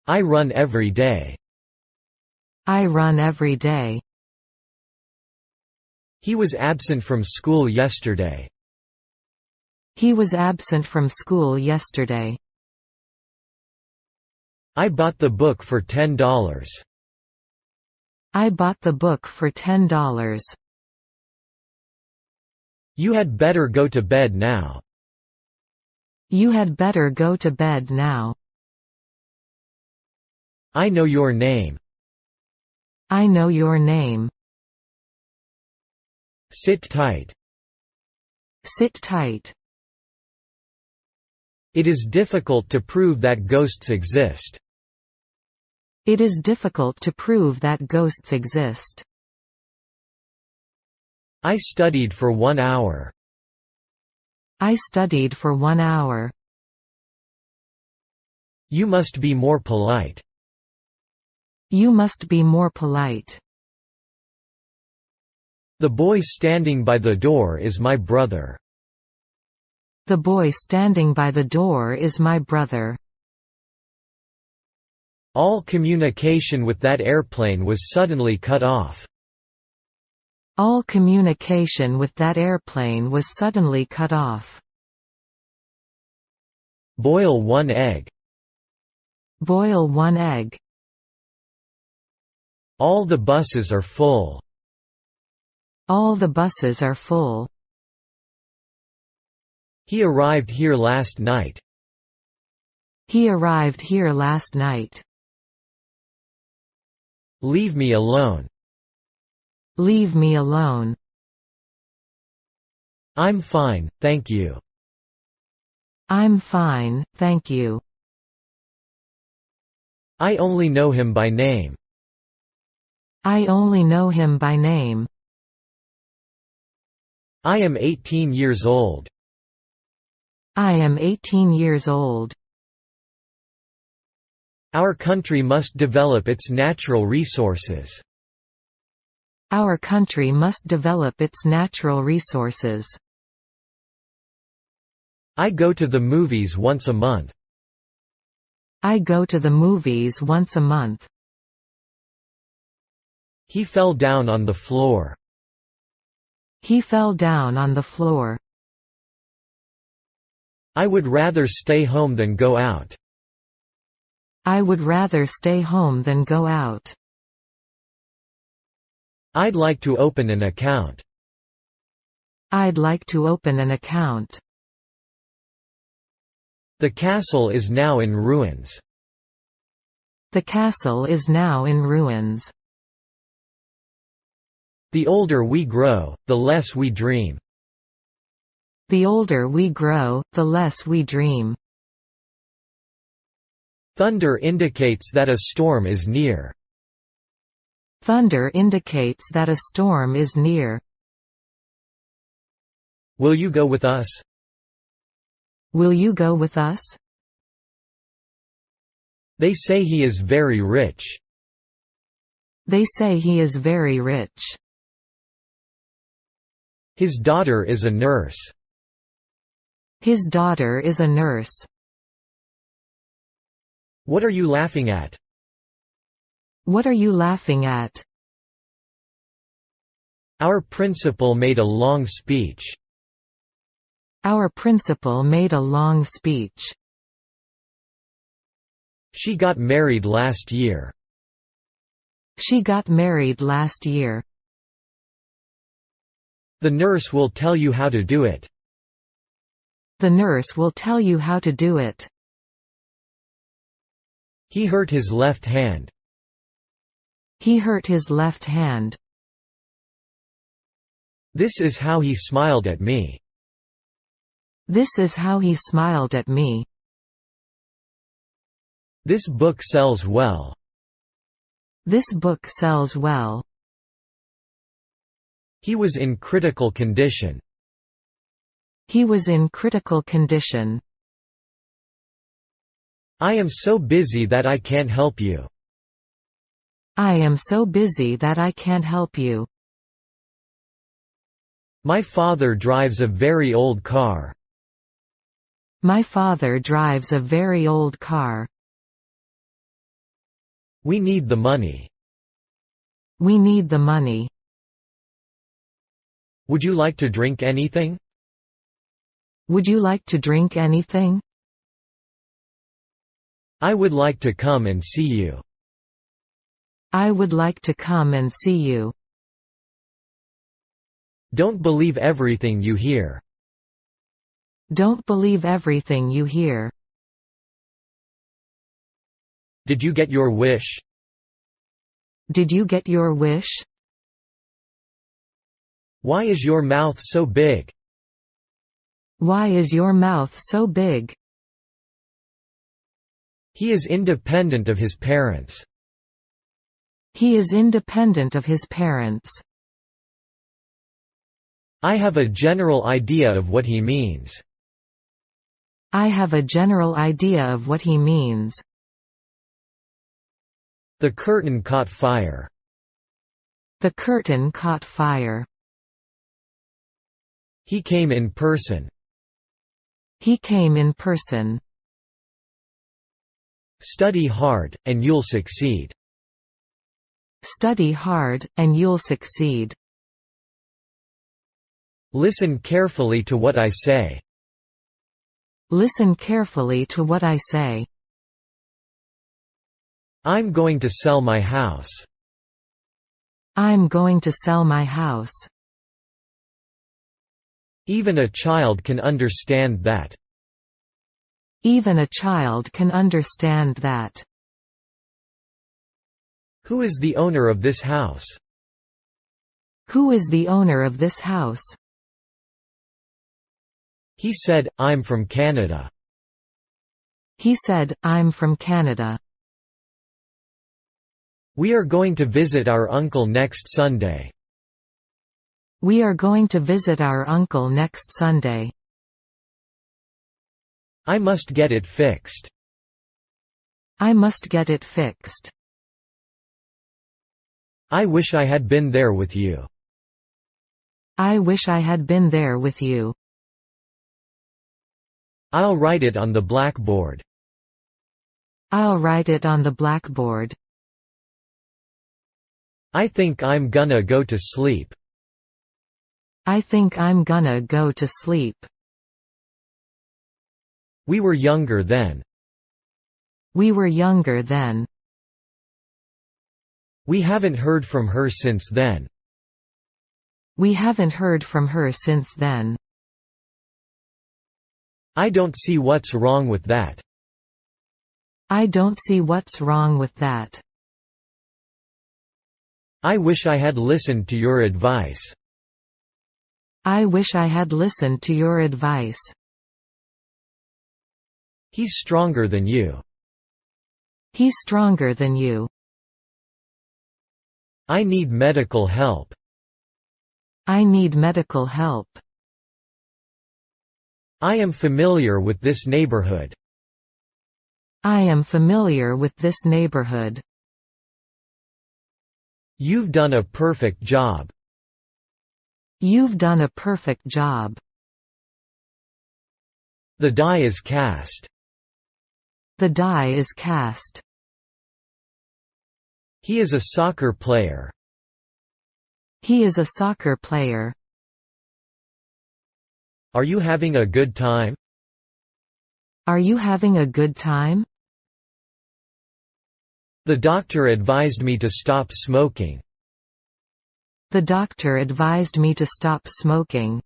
I run every day. I run every day. He was absent from school yesterday. He was absent from school yesterday. I bought the book for $10. I bought the book for $10. You had better go to bed now. You had better go to bed now. I know your name. I know your name. Sit tight. Sit tight. It is difficult to prove that ghosts exist. It is difficult to prove that ghosts exist. I studied for 1 hour. I studied for 1 hour. You must be more polite. You must be more polite. The boy standing by the door is my brother. The boy standing by the door is my brother. All communication with that airplane was suddenly cut off. All communication with that airplane was suddenly cut off. Boil 1 egg. Boil 1 egg. All the buses are full. All the buses are full. He arrived here last night. He arrived here last night. Leave me alone. Leave me alone. I'm fine, thank you. I'm fine, thank you. I only know him by name. I only know him by name. I am 18 years old. I am 18 years old. Our country must develop its natural resources. Our country must develop its natural resources. I go to the movies once a month. I go to the movies once a month. He fell down on the floor. He fell down on the floor. I would rather stay home than go out. I would rather stay home than go out. I'd like to open an account. I'd like to open an account. The castle is now in ruins. The castle is now in ruins. The older we grow, the less we dream. The older we grow, the less we dream. Thunder indicates that a storm is near. Thunder indicates that a storm is near. Will you go with us? Will you go with us? They say he is very rich. They say he is very rich. His daughter is a nurse. His daughter is a nurse. What are you laughing at? What are you laughing at? Our principal made a long speech. Our principal made a long speech. She got married last year. She got married last year. The nurse will tell you how to do it. The nurse will tell you how to do it. He hurt his left hand. He hurt his left hand. This is how he smiled at me. This is how he smiled at me. This book sells well. This book sells well. He was in critical condition. He was in critical condition. I am so busy that I can't help you. I am so busy that I can't help you. My father drives a very old car. My father drives a very old car. We need the money. We need the money. Would you like to drink anything? Would you like to drink anything? I would like to come and see you. I would like to come and see you. Don't believe everything you hear. Don't believe everything you hear. Did you get your wish? Did you get your wish? Why is your mouth so big? Why is your mouth so big? He is independent of his parents. He is independent of his parents. I have a general idea of what he means. I have a general idea of what he means. The curtain caught fire. The curtain caught fire. He came in person. He came in person. Study hard, and you'll succeed. Study hard, and you'll succeed. Listen carefully to what I say. Listen carefully to what I say. I'm going to sell my house. I'm going to sell my house. Even a child can understand that. Even a child can understand that. Who is the owner of this house? Who is the owner of this house? He said, I'm from Canada. He said, I'm from Canada. We are going to visit our uncle next Sunday. We are going to visit our uncle next Sunday. I must get it fixed. I must get it fixed. I wish I had been there with you. I wish I had been there with you. I'll write it on the blackboard. I'll write it on the blackboard. I think I'm gonna go to sleep. I think I'm gonna go to sleep. We were younger then. We were younger then. We haven't heard from her since then. We haven't heard from her since then. I don't see what's wrong with that. I don't see what's wrong with that. I wish I had listened to your advice. I wish I had listened to your advice. He's stronger than you. He's stronger than you. I need medical help. I need medical help. I am familiar with this neighborhood. I am familiar with this neighborhood. You've done a perfect job. You've done a perfect job. The die is cast. The die is cast. He is a soccer player. He is a soccer player. Are you having a good time? Are you having a good time? The doctor advised me to stop smoking. The doctor advised me to stop smoking.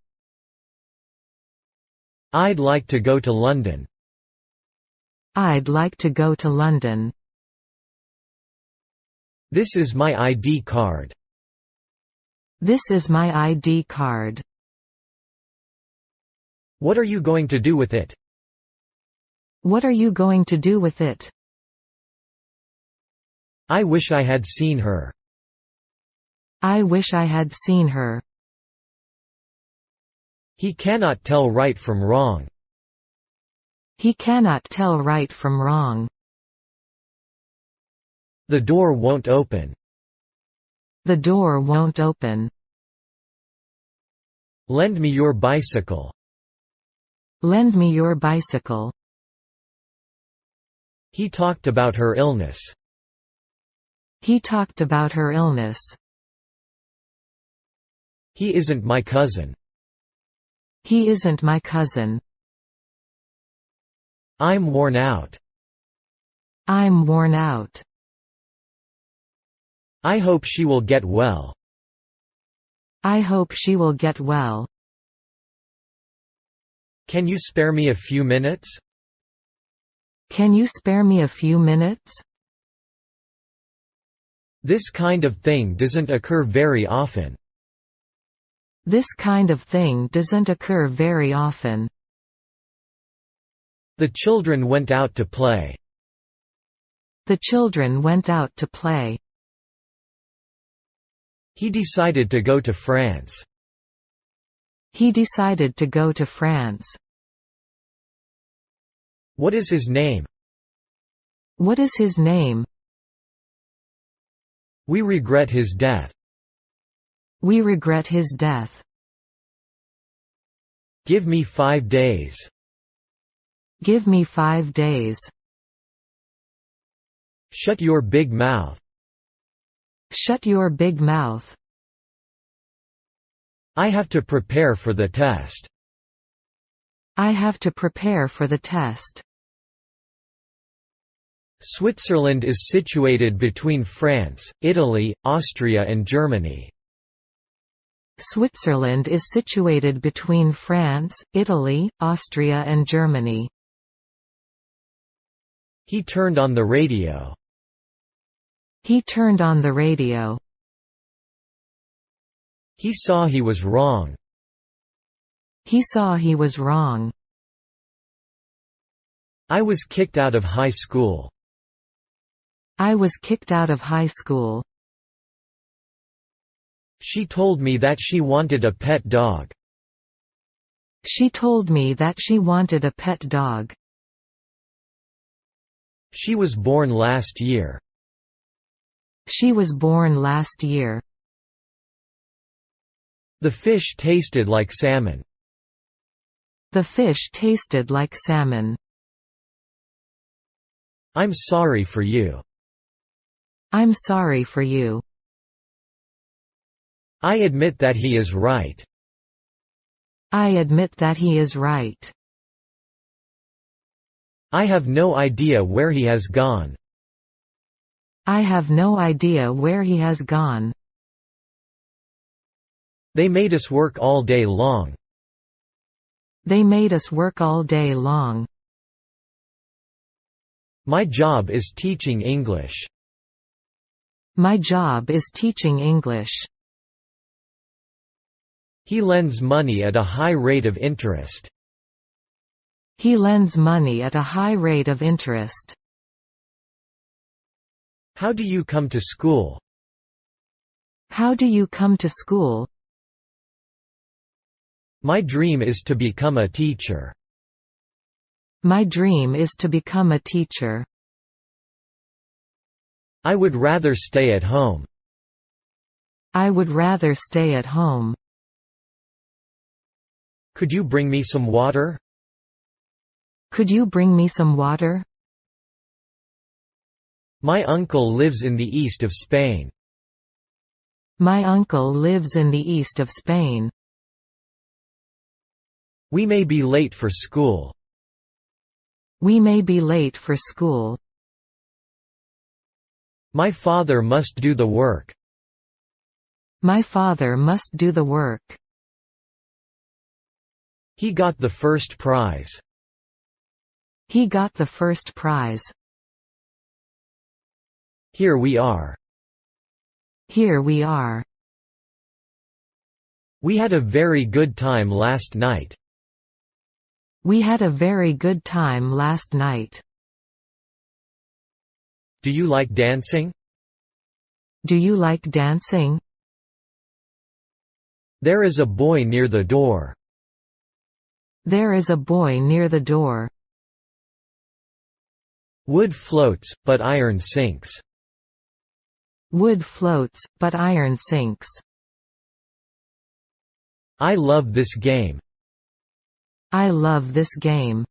I'd like to go to London. I'd like to go to London. This is my ID card. This is my ID card. What are you going to do with it? What are you going to do with it? I wish I had seen her. I wish I had seen her. He cannot tell right from wrong. He cannot tell right from wrong. The door won't open. The door won't open. Lend me your bicycle. Lend me your bicycle. He talked about her illness. He talked about her illness. He isn't my cousin. He isn't my cousin. I'm worn out. I'm worn out. I hope she will get well. I hope she will get well. Can you spare me a few minutes? Can you spare me a few minutes? This kind of thing doesn't occur very often. This kind of thing doesn't occur very often. The children went out to play. The children went out to play. He decided to go to France. He decided to go to France. What is his name? What is his name? We regret his death. We regret his death. Give me 5 days. Give me 5 days. Shut your big mouth. Shut your big mouth. I have to prepare for the test. I have to prepare for the test. Switzerland is situated between France, Italy, Austria and Germany. Switzerland is situated between France, Italy, Austria and Germany. He turned on the radio. He turned on the radio. He saw he was wrong. He saw he was wrong. I was kicked out of high school. I was kicked out of high school. She told me that she wanted a pet dog. She told me that she wanted a pet dog. She was born last year. She was born last year. The fish tasted like salmon. The fish tasted like salmon. I'm sorry for you. I'm sorry for you. I admit that he is right. I admit that he is right. I have no idea where he has gone. I have no idea where he has gone. They made us work all day long. They made us work all day long. My job is teaching English. My job is teaching English. He lends money at a high rate of interest. He lends money at a high rate of interest. How do you come to school? How do you come to school? My dream is to become a teacher. My dream is to become a teacher. I would rather stay at home. I would rather stay at home. Could you bring me some water? Could you bring me some water? My uncle lives in the east of Spain. My uncle lives in the east of Spain. We may be late for school. We may be late for school. My father must do the work. My father must do the work. He got the first prize. He got the first prize. Here we are. Here we are. We had a very good time last night. We had a very good time last night. Do you like dancing? Do you like dancing? There is a boy near the door. There is a boy near the door. Wood floats, but iron sinks. Wood floats, but iron sinks. I love this game. I love this game.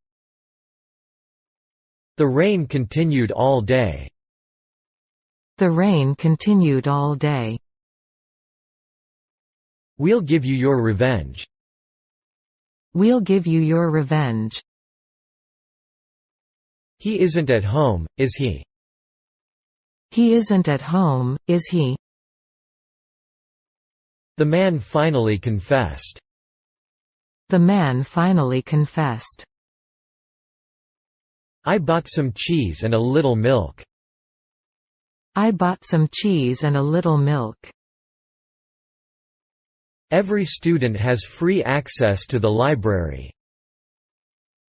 The rain continued all day. The rain continued all day. We'll give you your revenge. We'll give you your revenge. He isn't at home, is he? He isn't at home, is he? The man finally confessed. The man finally confessed. I bought some cheese and a little milk. I bought some cheese and a little milk. Every student has free access to the library.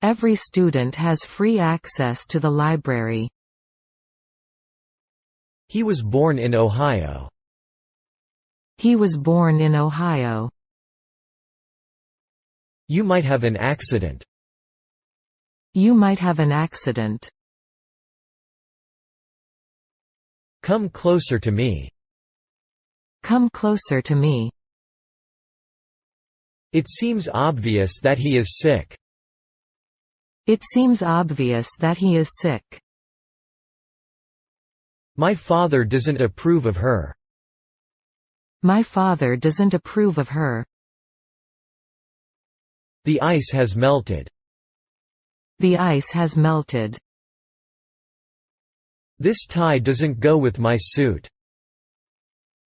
Every student has free access to the library. He was born in Ohio. He was born in Ohio. You might have an accident. You might have an accident. Come closer to me. Come closer to me. It seems obvious that he is sick. It seems obvious that he is sick. My father doesn't approve of her. My father doesn't approve of her. The ice has melted. The ice has melted. This tie doesn't go with my suit.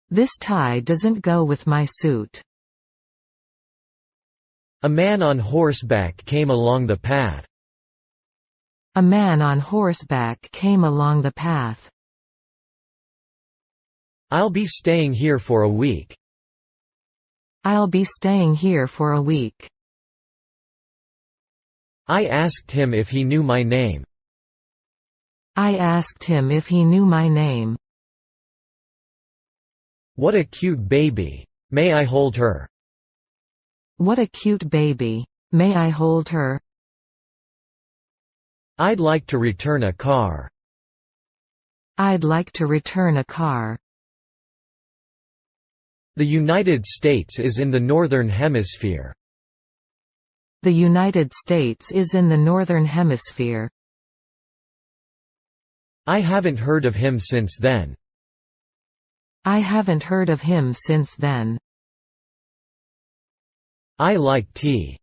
This tie doesn't go with my suit. A man on horseback came along the path. A man on horseback came along the path. I'll be staying here for a week. I'll be staying here for a week. I asked him if he knew my name. I asked him if he knew my name. What a cute baby. May I hold her? What a cute baby. May I hold her? I'd like to return a car. I'd like to return a car. The United States is in the Northern Hemisphere. The United States is in the Northern Hemisphere. I haven't heard of him since then. I haven't heard of him since then. I like tea.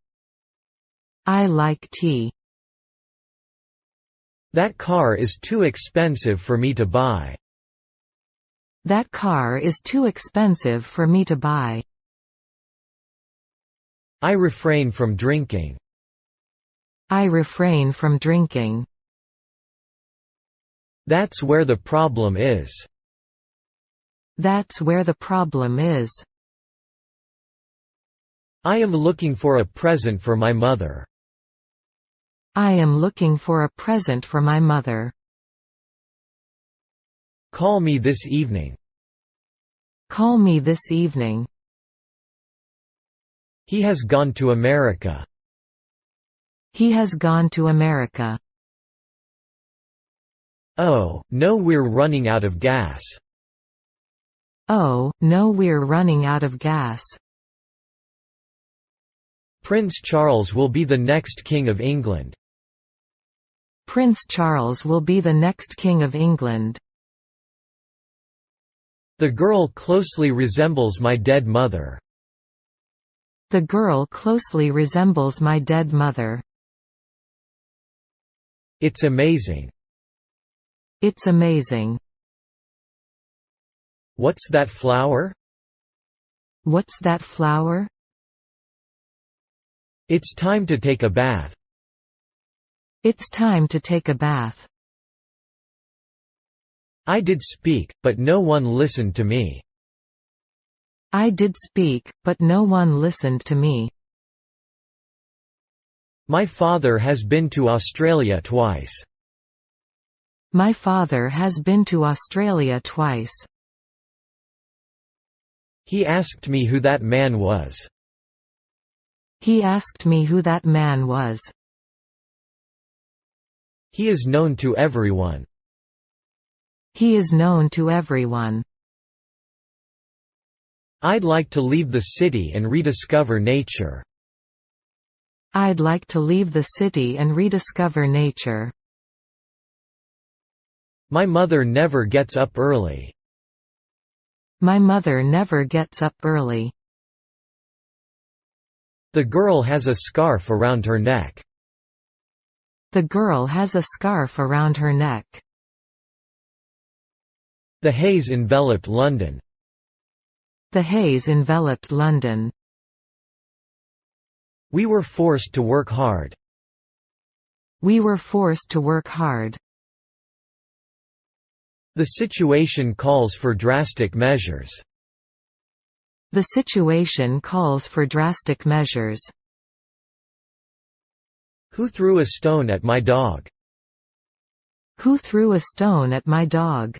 I like tea. That car is too expensive for me to buy. That car is too expensive for me to buy. I refrain from drinking. I refrain from drinking. That's where the problem is. That's where the problem is. I am looking for a present for my mother. I am looking for a present for my mother. Call me this evening. Call me this evening. He has gone to America. He has gone to America. Oh, no, we're running out of gas. Oh, no, we're running out of gas. Prince Charles will be the next King of England. Prince Charles will be the next King of England. The girl closely resembles my dead mother. The girl closely resembles my dead mother. It's amazing. It's amazing. What's that flower? What's that flower? It's time to take a bath. It's time to take a bath. I did speak, but no one listened to me. I did speak, but no one listened to me. My father has been to Australia twice. My father has been to Australia twice. He asked me who that man was. He asked me who that man was. He is known to everyone. He is known to everyone. I'd like to leave the city and rediscover nature. I'd like to leave the city and rediscover nature. My mother never gets up early. My mother never gets up early. The girl has a scarf around her neck. The girl has a scarf around her neck. The haze enveloped London. The haze enveloped London. We were forced to work hard. We were forced to work hard. The situation calls for drastic measures. The situation calls for drastic measures. Who threw a stone at my dog? Who threw a stone at my dog?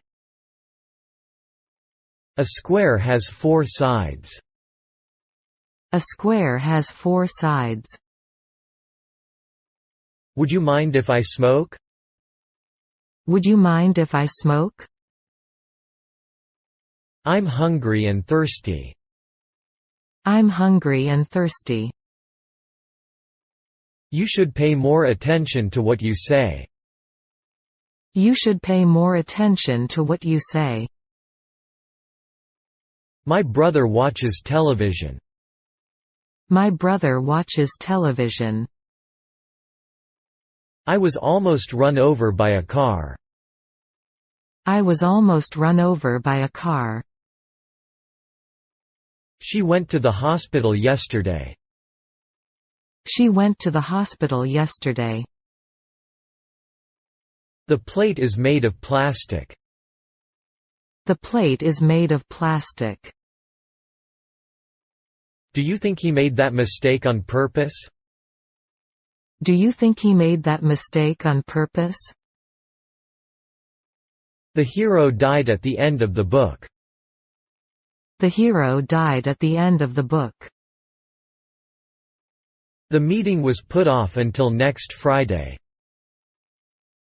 A square has 4 sides. A square has 4 sides. Would you mind if I smoke? Would you mind if I smoke? I'm hungry and thirsty. I'm hungry and thirsty. You should pay more attention to what you say. You should pay more attention to what you say. My brother watches television. My brother watches television. I was almost run over by a car. I was almost run over by a car. She went to the hospital yesterday. She went to the hospital yesterday. The plate is made of plastic. The plate is made of plastic. Do you think he made that mistake on purpose? Do you think he made that mistake on purpose? The hero died at the end of the book. The hero died at the end of the book. The meeting was put off until next Friday.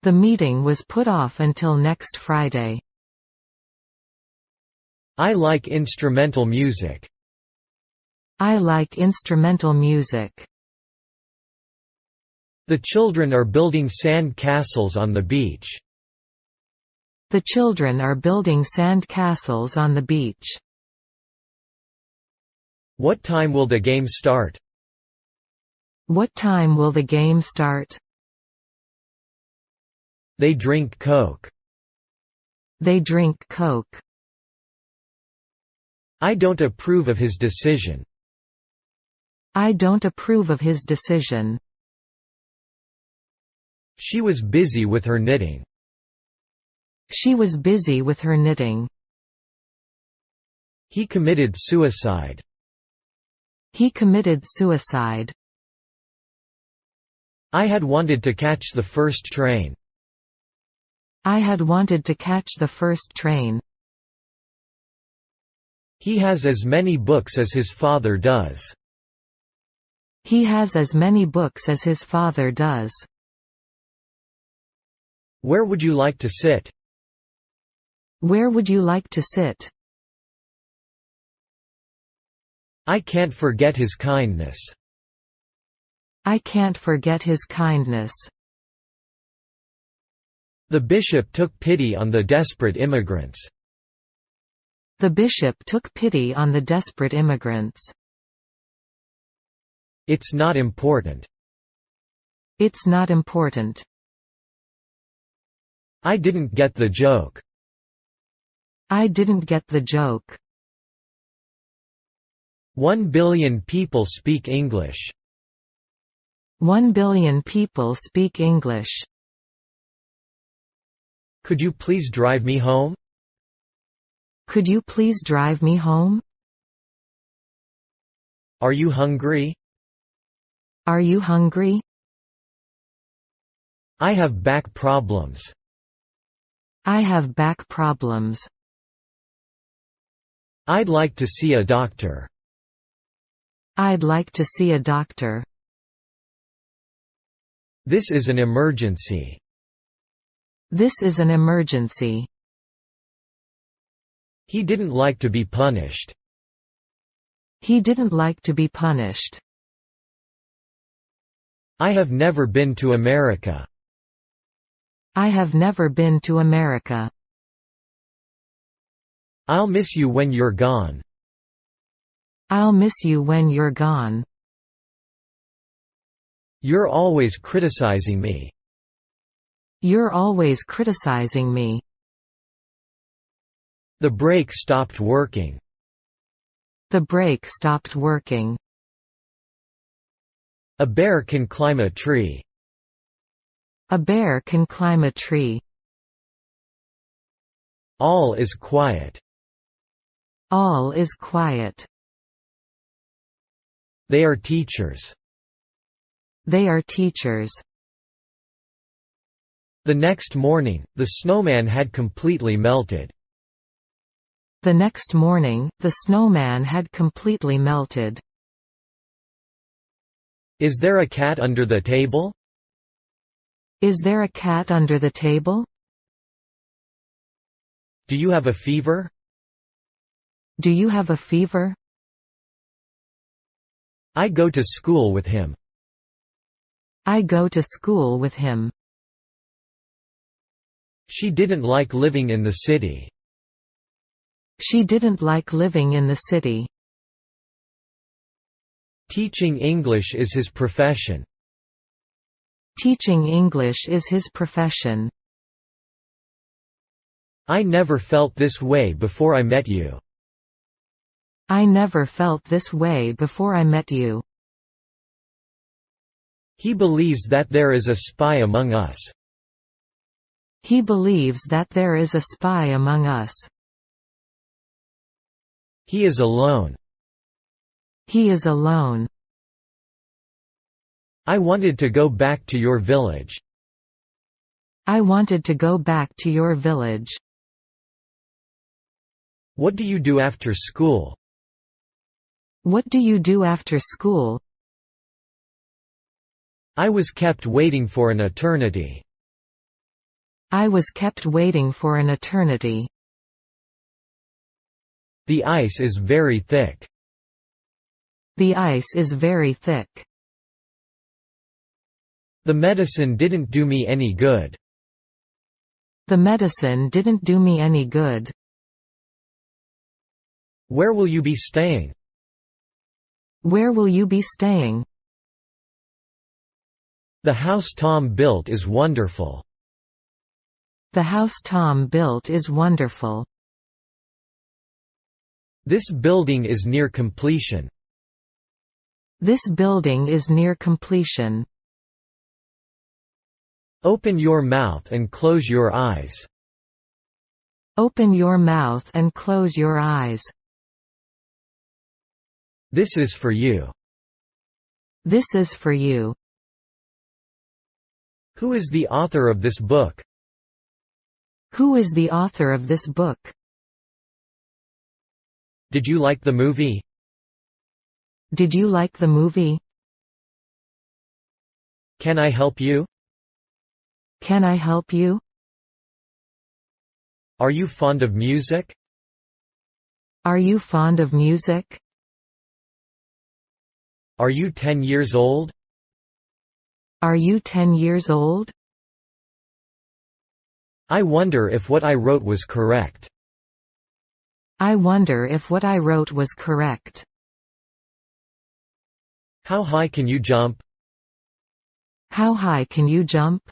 The meeting was put off until next Friday. I like instrumental music. I like instrumental music. The children are building sand castles on the beach. The children are building sand castles on the beach. What time will the game start? What time will the game start? They drink Coke. They drink Coke. I don't approve of his decision. I don't approve of his decision. She was busy with her knitting. She was busy with her knitting. He committed suicide. He committed suicide. I had wanted to catch the first train. I had wanted to catch the first train. He has as many books as his father does. He has as many books as his father does. Where would you like to sit? Where would you like to sit? I can't forget his kindness. I can't forget his kindness. The bishop took pity on the desperate immigrants. The bishop took pity on the desperate immigrants. It's not important. It's not important. I didn't get the joke. I didn't get the joke. 1 billion people speak English. 1 billion people speak English. Could you please drive me home? Could you please drive me home? Are you hungry? Are you hungry? I have back problems. I have back problems. I'd like to see a doctor. I'd like to see a doctor. This is an emergency. This is an emergency. He didn't like to be punished. He didn't like to be punished. I have never been to America. I have never been to America. I'll miss you when you're gone. I'll miss you when you're gone. You're always criticizing me. You're always criticizing me. The brake stopped working. The brake stopped working. A bear can climb a tree. A bear can climb a tree. All is quiet. All is quiet. They are teachers. They are teachers. The next morning, the snowman had completely melted. The next morning, the snowman had completely melted. Is there a cat under the table? Is there a cat under the table? Do you have a fever? Do you have a fever? I go to school with him. I go to school with him. She didn't like living in the city. She didn't like living in the city. Teaching English is his profession. Teaching English is his profession. I never felt this way before I met you. I never felt this way before I met you. He believes that there is a spy among us. He believes that there is a spy among us. He is alone. He is alone. I wanted to go back to your village. I wanted to go back to your village. What do you do after school? What do you do after school? I was kept waiting for an eternity. I was kept waiting for an eternity. The ice is very thick. The ice is very thick. The medicine didn't do me any good. The medicine didn't do me any good. Where will you be staying? Where will you be staying? The house Tom built is wonderful. The house Tom built is wonderful. This building is near completion. This building is near completion. Open your mouth and close your eyes. Open your mouth and close your eyes. This is for you. This is for you. Who is the author of this book? Who is the author of this book? Did you like the movie? Did you like the movie? Can I help you? Can I help you? Are you fond of music? Are you fond of music? Are you 10 years old? Are you 10 years old? I wonder if what I wrote was correct. I wonder if what I wrote was correct. How high can you jump? How high can you jump?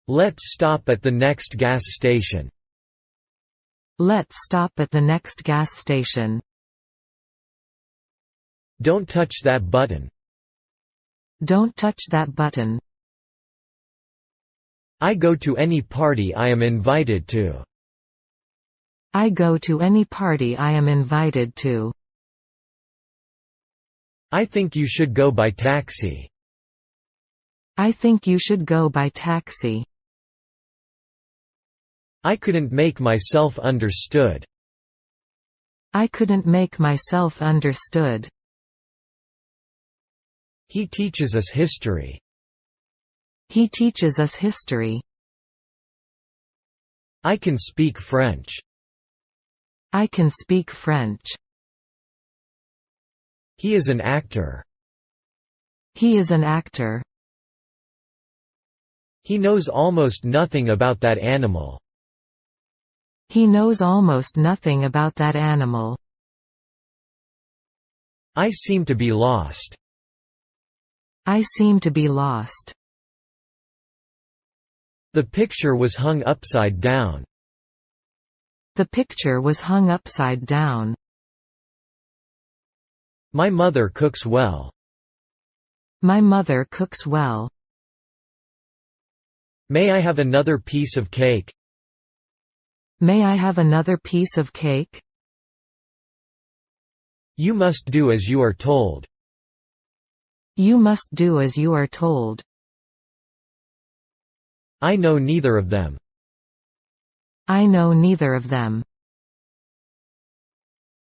Let's stop at the next gas station. Let's stop at the next gas station. Don't touch that button. Don't touch that button. I go to any party I am invited to. I go to any party I am invited to. I think you should go by taxi. I think you should go by taxi. I couldn't make myself understood. I couldn't make myself understood. He teaches us history. He teaches us history. I can speak French. I can speak French. He is an actor. He is an actor. He knows almost nothing about that animal. He knows almost nothing about that animal. I seem to be lost. I seem to be lost. The picture was hung upside down. The picture was hung upside down. My mother cooks well. My mother cooks well. May I have another piece of cake? May I have another piece of cake? You must do as you are told. You must do as you are told. I know neither of them. I know neither of them.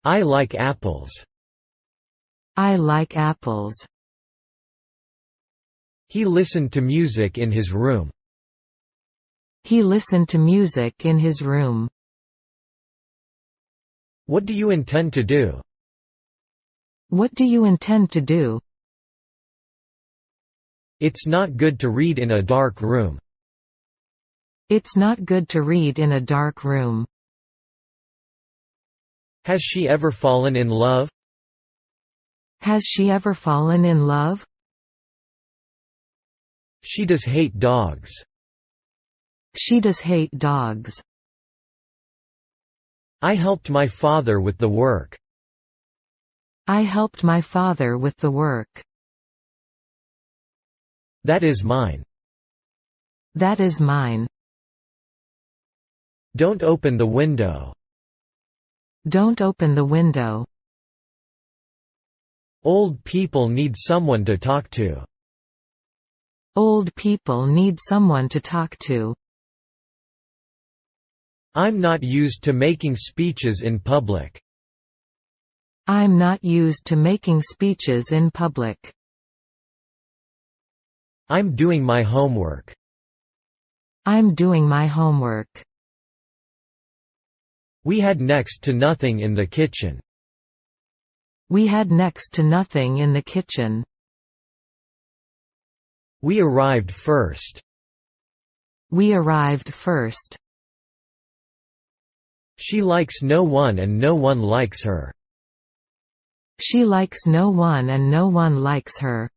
I like apples. I like apples. He listened to music in his room. He listened to music in his room. What do you intend to do? What do you intend to do? It's not good to read in a dark room. It's not good to read in a dark room. Has she ever fallen in love? Has she ever fallen in love? She does hate dogs. She does hate dogs. I helped my father with the work. I helped my father with the work. That is mine. That is mine. Don't open the window. Don't open the window. Old people need someone to talk to. Old people need someone to talk to. I'm not used to making speeches in public. I'm not used to making speeches in public. I'm doing my homework. I'm doing my homework. We had next to nothing in the kitchen. We had next to nothing in the kitchen. We arrived first. We arrived first. She likes no one and no one likes her. She likes no one and no one likes her.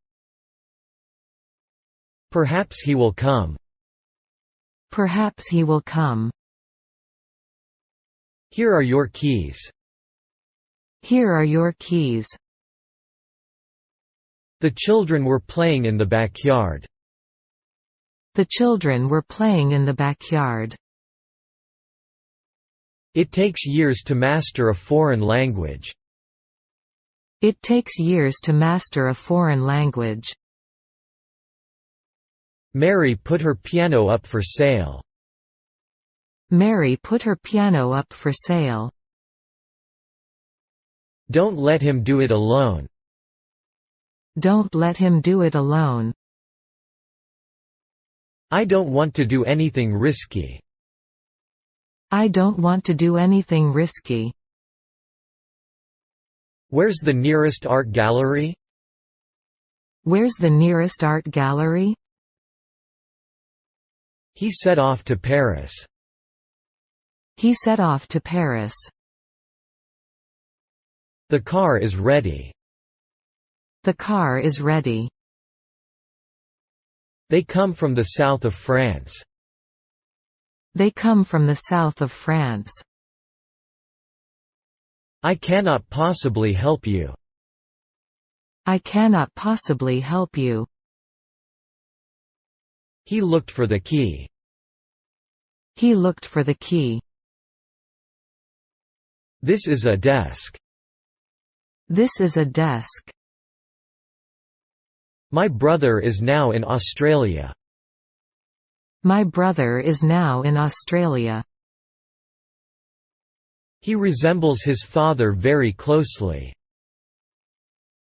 Perhaps he will come. Perhaps he will come. Here are your keys. Here are your keys. The children were playing in the backyard. The children were playing in the backyard. It takes years to master a foreign language. It takes years to master a foreign language. Mary put her piano up for sale. Mary put her piano up for sale. Don't let him do it alone. Don't let him do it alone. I don't want to do anything risky. I don't want to do anything risky. Where's the nearest art gallery? Where's the nearest art gallery? He set off to Paris. He set off to Paris. The car is ready. The car is ready. They come from the south of France. They come from the south of France. I cannot possibly help you. I cannot possibly help you. He looked for the key. He looked for the key. This is a desk. This is a desk. My brother is now in Australia. My brother is now in Australia. He resembles his father very closely.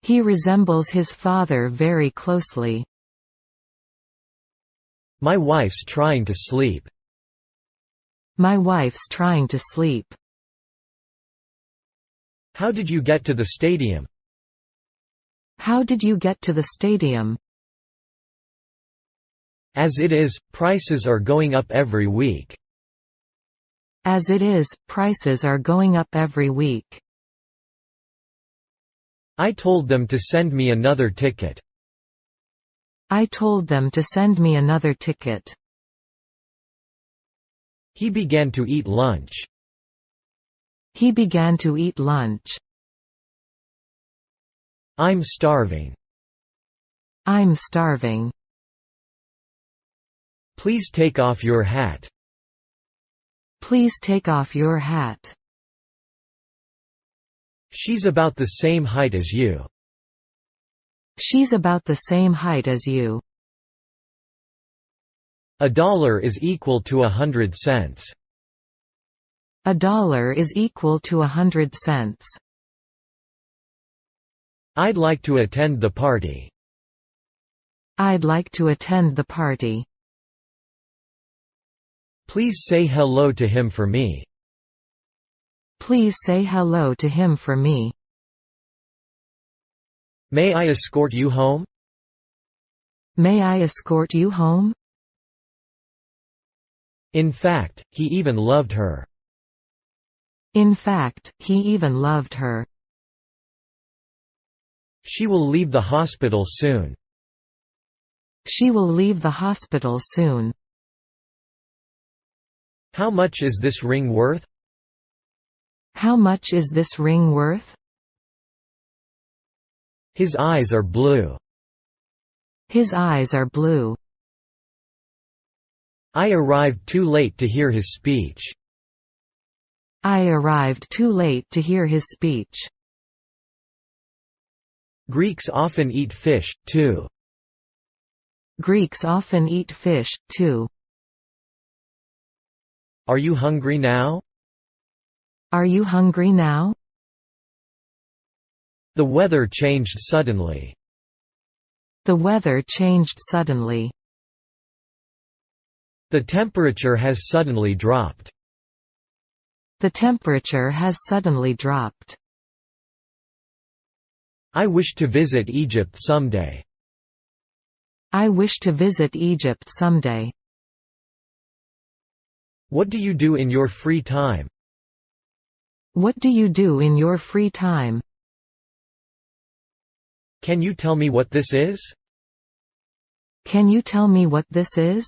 He resembles his father very closely. My wife's trying to sleep. My wife's trying to sleep. How did you get to the stadium? How did you get to the stadium? As it is, prices are going up every week. As it is, prices are going up every week. I told them to send me another ticket. I told them to send me another ticket. He began to eat lunch. He began to eat lunch. I'm starving. I'm starving. Please take off your hat. Please take off your hat. She's about the same height as you. She's about the same height as you. $1 is equal to 100 cents. $1 is equal to 100 cents. I'd like to attend the party. I'd like to attend the party. Please say hello to him for me. Please say hello to him for me. May I escort you home? May I escort you home? In fact, he even loved her. In fact, he even loved her. She will leave the hospital soon. She will leave the hospital soon. How much is this ring worth? How much is this ring worth? His eyes are blue. His eyes are blue. I arrived too late to hear his speech. I arrived too late to hear his speech. Greeks often eat fish, too. Greeks often eat fish, too. Are you hungry now? Are you hungry now? The weather changed suddenly. The weather changed suddenly. The temperature has suddenly dropped. The temperature has suddenly dropped. I wish to visit Egypt someday. I wish to visit Egypt someday. What do you do in your free time? What do you do in your free time? Can you tell me what this is? Can you tell me what this is?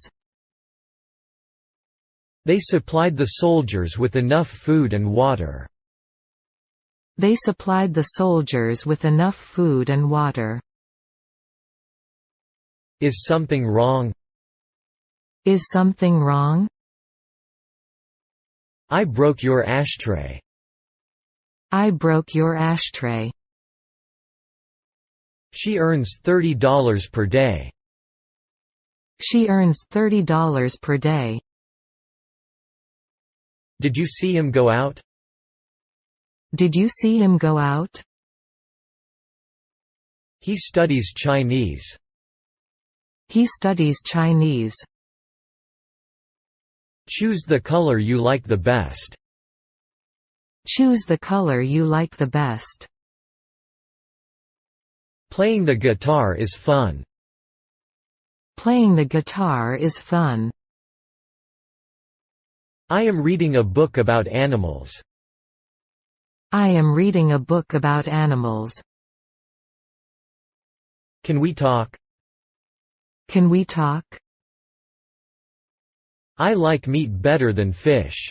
They supplied the soldiers with enough food and water. They supplied the soldiers with enough food and water. Is something wrong? Is something wrong? I broke your ashtray. I broke your ashtray. She earns $30 per day. She earns $30 per day. Did you see him go out? Did you see him go out? He studies Chinese. He studies Chinese. Choose the color you like the best. Choose the color you like the best. Playing the guitar is fun. Playing the guitar is fun. I am reading a book about animals. I am reading a book about animals. Can we talk? Can we talk? I like meat better than fish.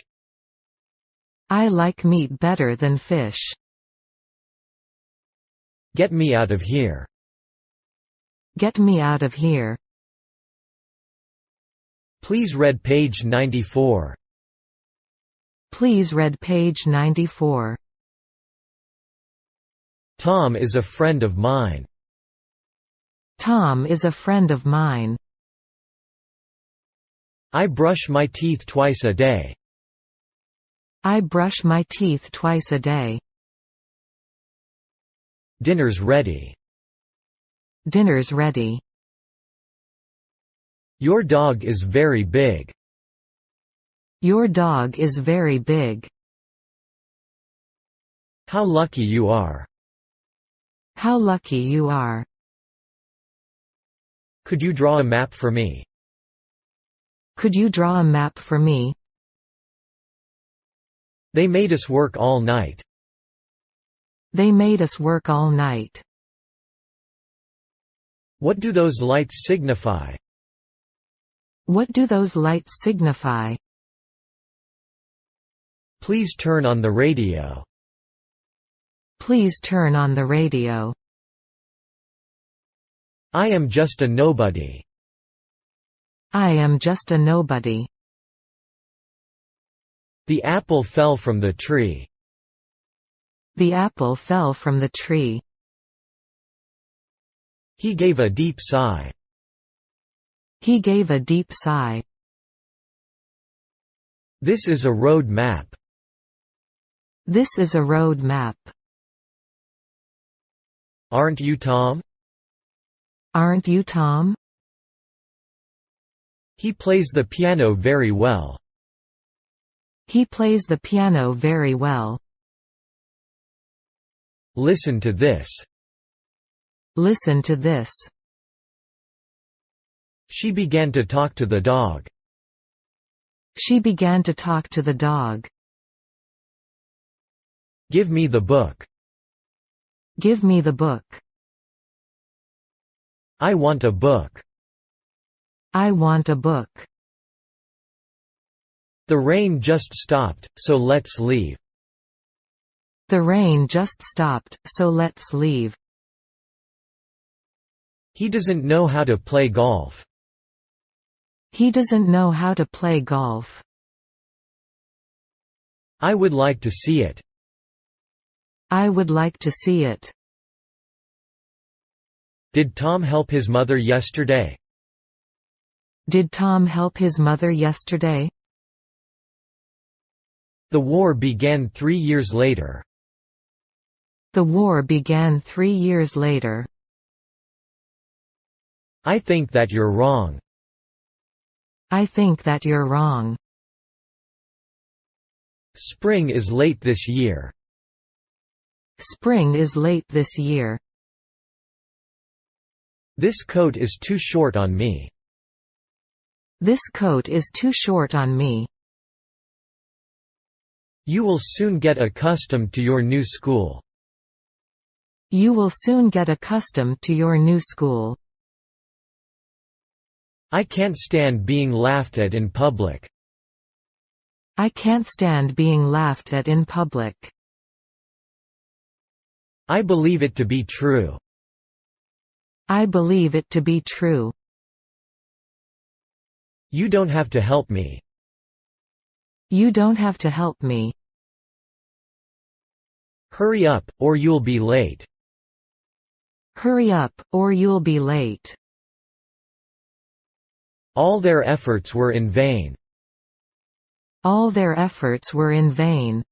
I like meat better than fish. Get me out of here. Get me out of here. Please read page 94. Please read page 94. Tom is a friend of mine. Tom is a friend of mine. I brush my teeth twice a day. I brush my teeth twice a day. Dinner's ready. Dinner's ready. Your dog is very big. Your dog is very big. How lucky you are. How lucky you are. Could you draw a map for me? Could you draw a map for me? They made us work all night. They made us work all night. What do those lights signify? What do those lights signify? Please turn on the radio. Please turn on the radio. I am just a nobody. I am just a nobody. The apple fell from the tree. The apple fell from the tree. He gave a deep sigh. He gave a deep sigh. This is a road map. This is a road map. Aren't you Tom? Aren't you Tom? He plays the piano very well. He plays the piano very well. Listen to this. Listen to this. She began to talk to the dog. She began to talk to the dog. Give me the book. Give me the book. I want a book. I want a book. The rain just stopped, so let's leave. The rain just stopped, so let's leave. He doesn't know how to play golf. He doesn't know how to play golf. I would like to see it. I would like to see it. Did Tom help his mother yesterday? Did Tom help his mother yesterday? The war began 3 years later. The war began 3 years later. I think that you're wrong. I think that you're wrong. Spring is late this year. Spring is late this year. This coat is too short on me. This coat is too short on me. You will soon get accustomed to your new school. You will soon get accustomed to your new school. I can't stand being laughed at in public. I can't stand being laughed at in public. I believe it to be true. I believe it to be true. You don't have to help me. You don't have to help me. Hurry up, or you'll be late. Hurry up, or you'll be late. All their efforts were in vain. All their efforts were in vain.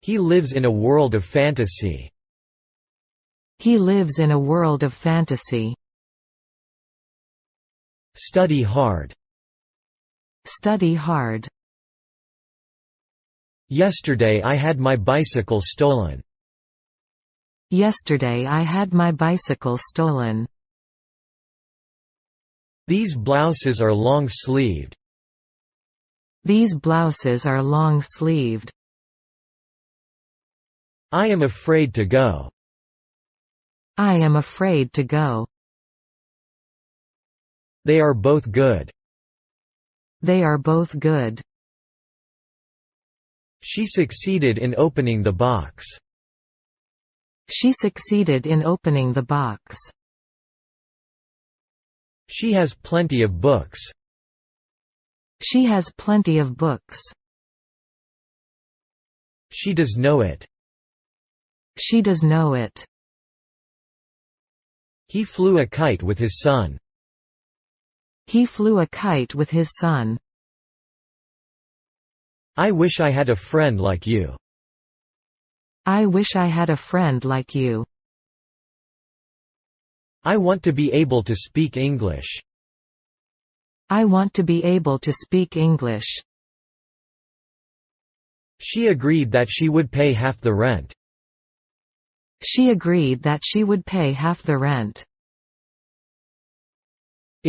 He lives in a world of fantasy. He lives in a world of fantasy. Study hard. Study hard. Yesterday I had my bicycle stolen. Yesterday I had my bicycle stolen. These blouses are long-sleeved. These blouses are long-sleeved. I am afraid to go. I am afraid to go. They are both good. They are both good. She succeeded in opening the box. She succeeded in opening the box. She has plenty of books. She has plenty of books. She does know it. She does know it. He flew a kite with his son. He flew a kite with his son. I wish I had a friend like you. I wish I had a friend like you. I want to be able to speak English. I want to be able to speak English. She agreed that she would pay half the rent. She agreed that she would pay half the rent.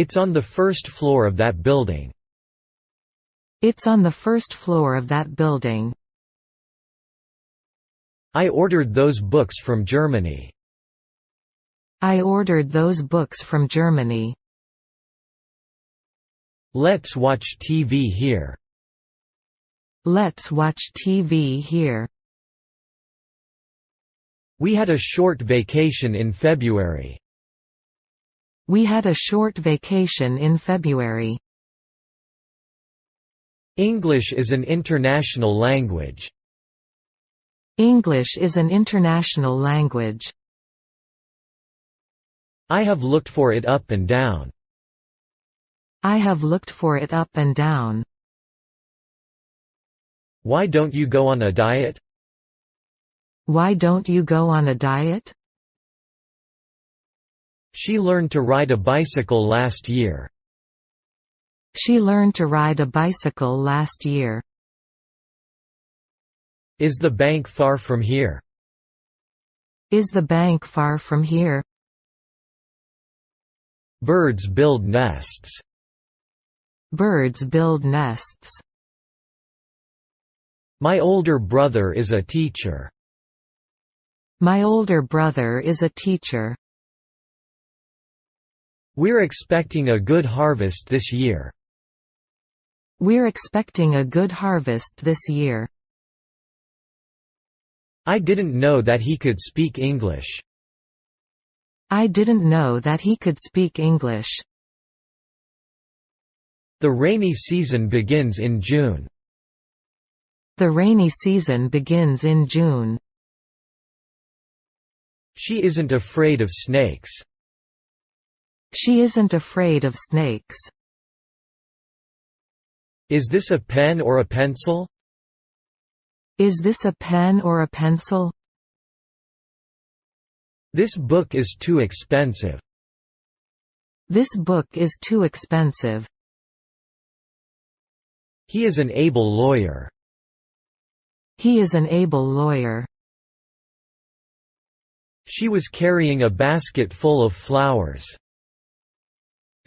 It's on the first floor of that building. It's on the first floor of that building. I ordered those books from Germany. I ordered those books from Germany. Let's watch TV here. Let's watch TV here. We had a short vacation in February. We had a short vacation in February. English is an international language. English is an international language. I have looked for it up and down. I have looked for it up and down. Why don't you go on a diet? Why don't you go on a diet? She learned to ride a bicycle last year. She learned to ride a bicycle last year. Is the bank far from here? Is the bank far from here? Birds build nests. Birds build nests. My older brother is a teacher. My older brother is a teacher. We're expecting a good harvest this year. We're expecting a good harvest this year. I didn't know that he could speak English. I didn't know that he could speak English. The rainy season begins in June. The rainy season begins in June. She isn't afraid of snakes. She isn't afraid of snakes. Is this a pen or a pencil? Is this a pen or a pencil? This book is too expensive. This book is too expensive. He is an able lawyer. He is an able lawyer. She was carrying a basket full of flowers.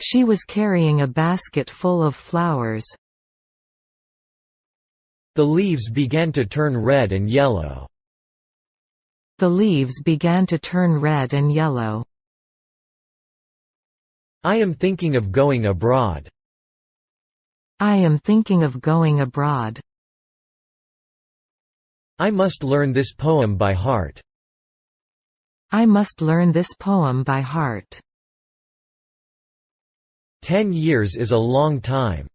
She was carrying a basket full of flowers. The leaves began to turn red and yellow. The leaves began to turn red and yellow. I am thinking of going abroad. I am thinking of going abroad. I must learn this poem by heart. I must learn this poem by heart. 10 years is a long time.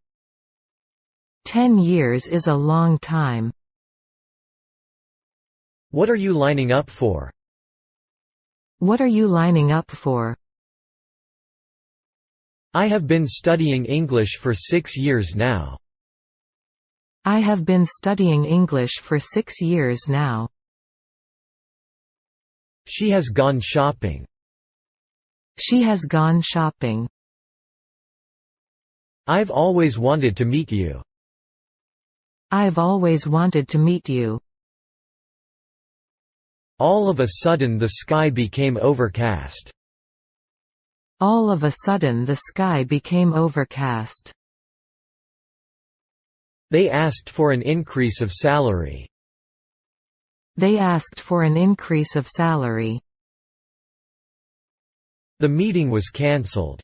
10 years is a long time. What are you lining up for? What are you lining up for? I have been studying English for 6 years now. I have been studying English for 6 years now. She has gone shopping. She has gone shopping. I've always wanted to meet you. I've always wanted to meet you. All of a sudden the sky became overcast. All of a sudden the sky became overcast. They asked for an increase of salary. They asked for an increase of salary. The meeting was cancelled.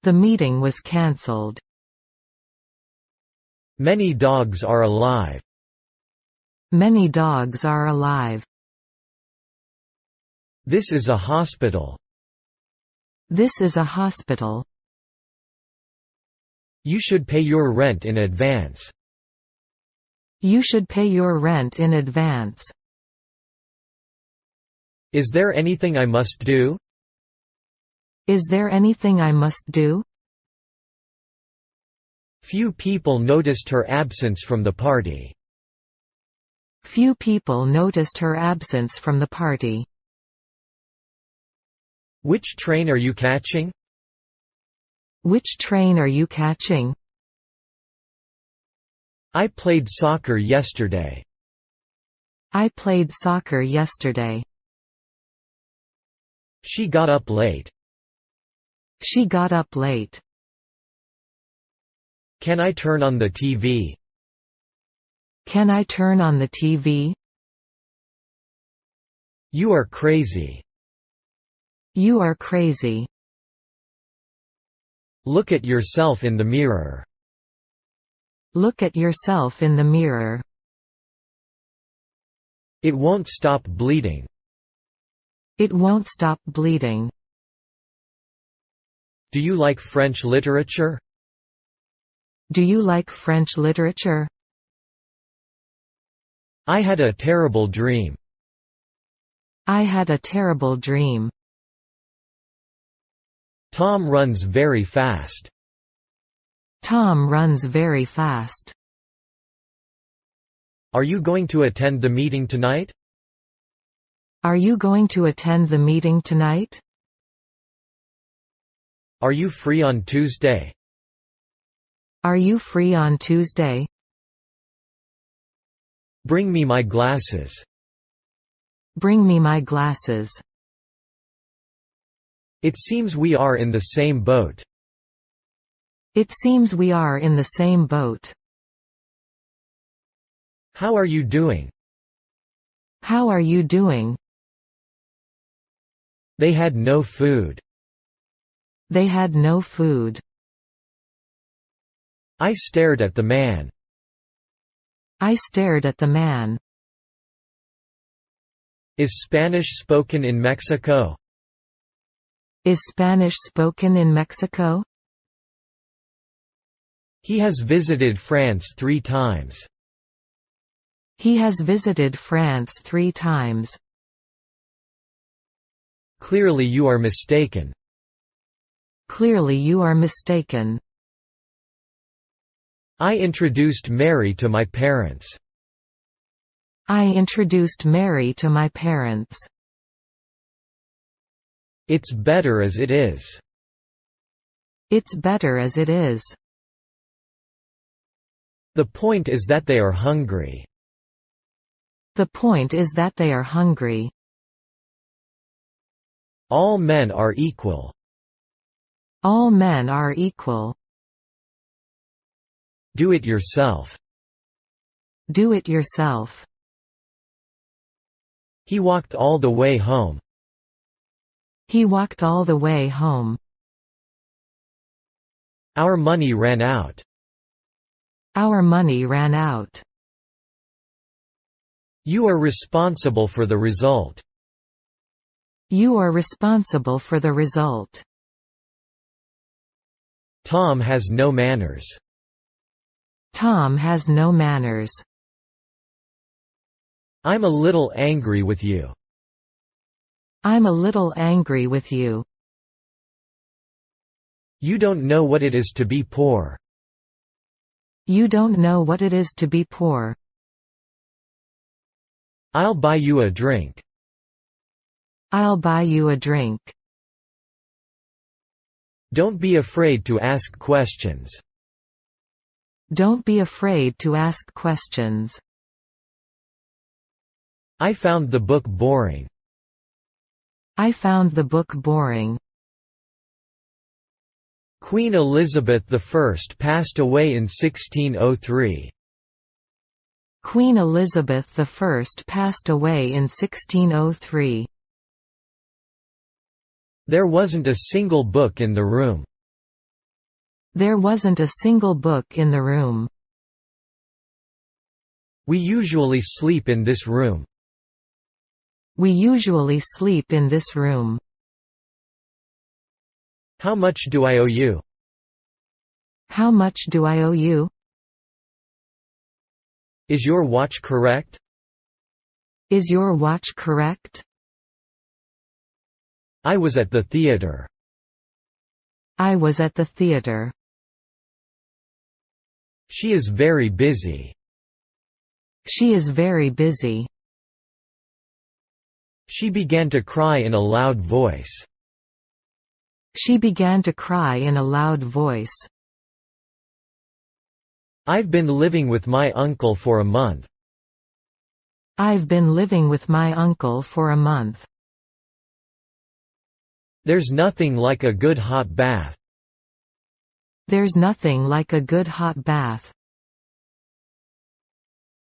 The meeting was cancelled. Many dogs are alive. Many dogs are alive. This is a hospital. This is a hospital. You should pay your rent in advance. You should pay your rent in advance. Is there anything I must do? Is there anything I must do? Few people noticed her absence from the party. Few people noticed her absence from the party. Which train are you catching? Which train are you catching? I played soccer yesterday. I played soccer yesterday. She got up late. She got up late. Can I turn on the TV? Can I turn on the TV? You are crazy. You are crazy. Look at yourself in the mirror. Look at yourself in the mirror. It won't stop bleeding. It won't stop bleeding. Do you like French literature? Do you like French literature? I had a terrible dream. I had a terrible dream. Tom runs very fast. Tom runs very fast. Are you going to attend the meeting tonight? Are you going to attend the meeting tonight? Are you free on Tuesday? Are you free on Tuesday? Bring me my glasses. Bring me my glasses. It seems we are in the same boat. It seems we are in the same boat. How are you doing? How are you doing? They had no food. They had no food. I stared at the man. I stared at the man. Is Spanish spoken in Mexico? Is Spanish spoken in Mexico? He has visited France 3 times. He has visited France 3 times. Clearly you are mistaken. Clearly you are mistaken. I introduced Mary to my parents. I introduced Mary to my parents. It's better as it is. It's better as it is. The point is that they are hungry. The point is that they are hungry. All men are equal. All men are equal. Do it yourself. Do it yourself. He walked all the way home. He walked all the way home. Our money ran out. Our money ran out. You are responsible for the result. You are responsible for the result. Tom has no manners. Tom has no manners. I'm a little angry with you. I'm a little angry with you. You don't know what it is to be poor. You don't know what it is to be poor. I'll buy you a drink. I'll buy you a drink. Don't be afraid to ask questions. Don't be afraid to ask questions. I found the book boring. I found the book boring. Queen Elizabeth I passed away in 1603. Queen Elizabeth I passed away in 1603. There wasn't a single book in the room. There wasn't a single book in the room. We usually sleep in this room. We usually sleep in this room. How much do I owe you? How much do I owe you? Is your watch correct? Is your watch correct? I was at the theater. I was at the theater. She is very busy. She is very busy. She began to cry in a loud voice. She began to cry in a loud voice. I've been living with my uncle for a month. I've been living with my uncle for a month. There's nothing like a good hot bath. There's nothing like a good hot bath.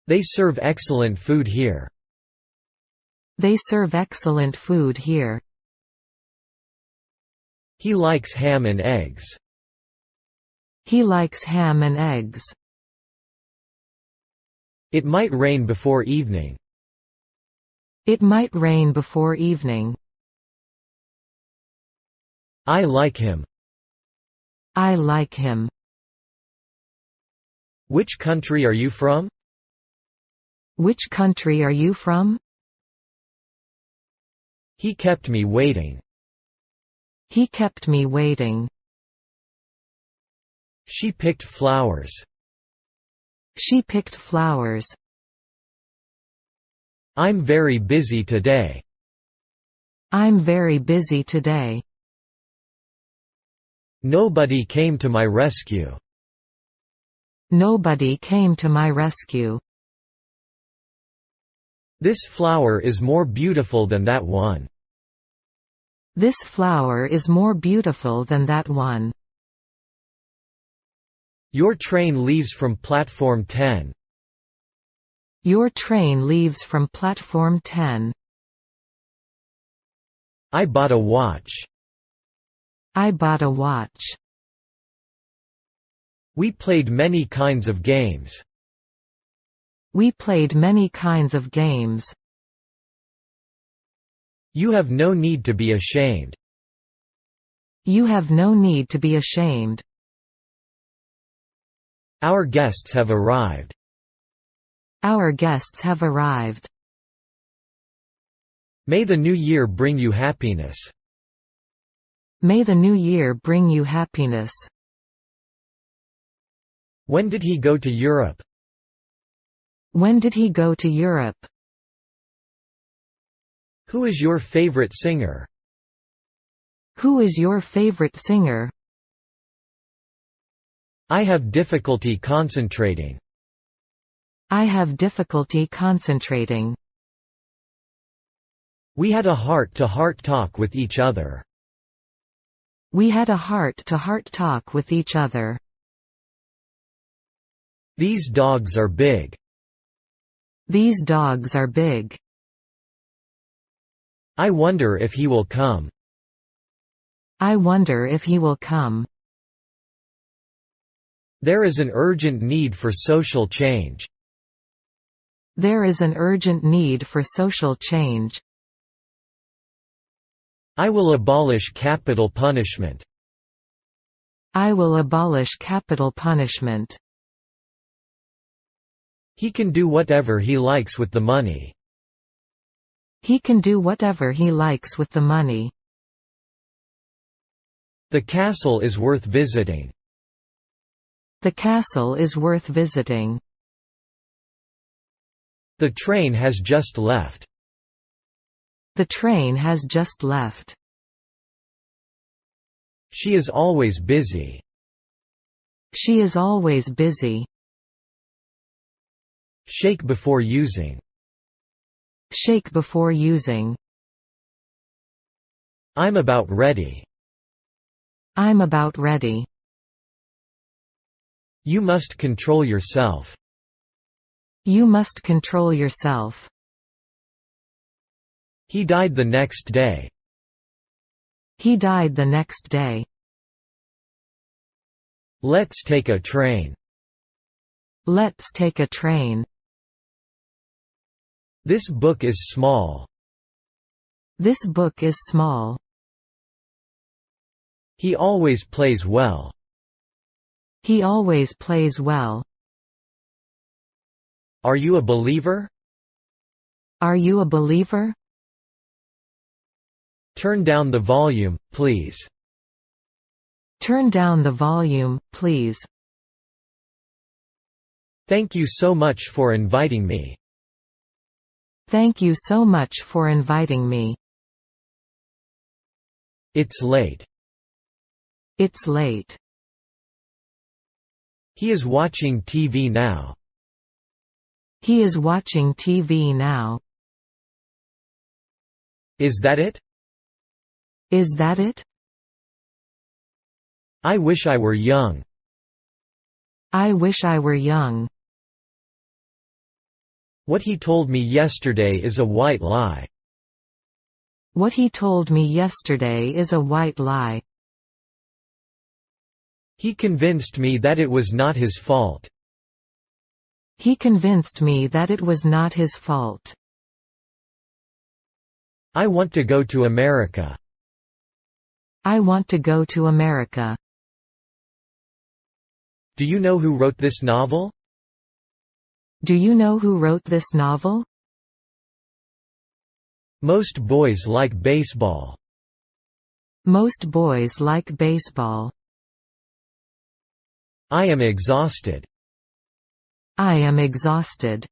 They serve excellent food here. They serve excellent food here. He likes ham and eggs. He likes ham and eggs. It might rain before evening. It might rain before evening. I like him. I like him. Which country are you from? Which country are you from? He kept me waiting. He kept me waiting. She picked flowers. She picked flowers. I'm very busy today. I'm very busy today. Nobody came to my rescue. Nobody came to my rescue. This flower is more beautiful than that one. This flower is more beautiful than that one. Your train leaves from platform 10. Your train leaves from platform 10. I bought a watch. I bought a watch. We played many kinds of games. We played many kinds of games. You have no need to be ashamed. You have no need to be ashamed. Our guests have arrived. Our guests have arrived. May the new year bring you happiness. May the new year bring you happiness. When did he go to Europe? When did he go to Europe? Who is your favorite singer? Who is your favorite singer? I have difficulty concentrating. I have difficulty concentrating. We had a heart-to-heart talk with each other. We had a heart-to-heart talk with each other. These dogs are big. These dogs are big. I wonder if he will come. I wonder if he will come. There is an urgent need for social change. There is an urgent need for social change. I will abolish capital punishment. I will abolish capital punishment. He can do whatever he likes with the money. He can do whatever he likes with the money. The castle is worth visiting. The castle is worth visiting. The train has just left. The train has just left. She is always busy. She is always busy. Shake before using. Shake before using. I'm about ready. I'm about ready. You must control yourself. You must control yourself. He died the next day. He died the next day. Let's take a train. Let's take a train. This book is small. This book is small. He always plays well. He always plays well. Are you a believer? Are you a believer? Turn down the volume, please. Turn down the volume, please. Thank you so much for inviting me. Thank you so much for inviting me. It's late. It's late. He is watching TV now. He is watching TV now. Is that it? Is that it? I wish I were young. I wish I were young. What he told me yesterday is a white lie. What he told me yesterday is a white lie. He convinced me that it was not his fault. He convinced me that it was not his fault. I want to go to America. I want to go to America. Do you know who wrote this novel? Do you know who wrote this novel? Most boys like baseball. Most boys like baseball. I am exhausted. I am exhausted.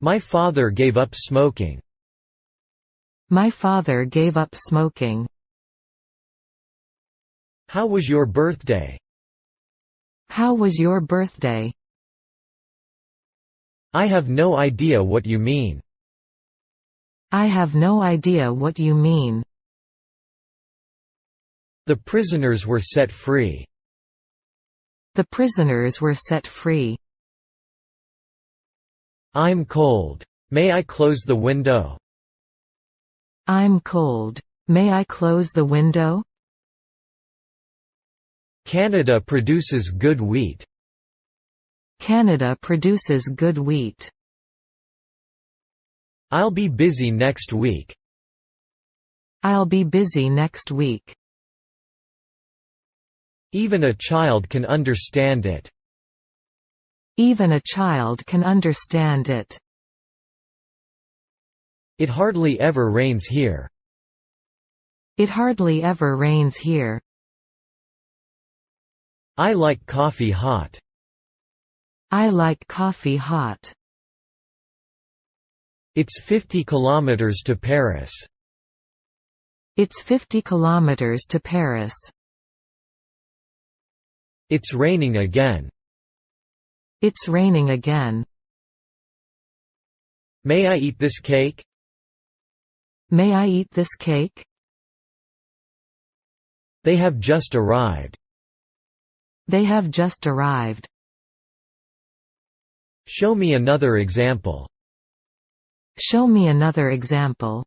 My father gave up smoking. My father gave up smoking. How was your birthday? How was your birthday? I have no idea what you mean. I have no idea what you mean. The prisoners were set free. The prisoners were set free. I'm cold. May I close the window? I'm cold. May I close the window? Canada produces good wheat. Canada produces good wheat. I'll be busy next week. I'll be busy next week. Even a child can understand it. Even a child can understand it. It hardly ever rains here. It hardly ever rains here. I like coffee hot. I like coffee hot. It's 50 kilometers to Paris. It's 50 kilometers to Paris. It's raining again. It's raining again. May I eat this cake? May I eat this cake? They have just arrived. They have just arrived. Show me another example. Show me another example.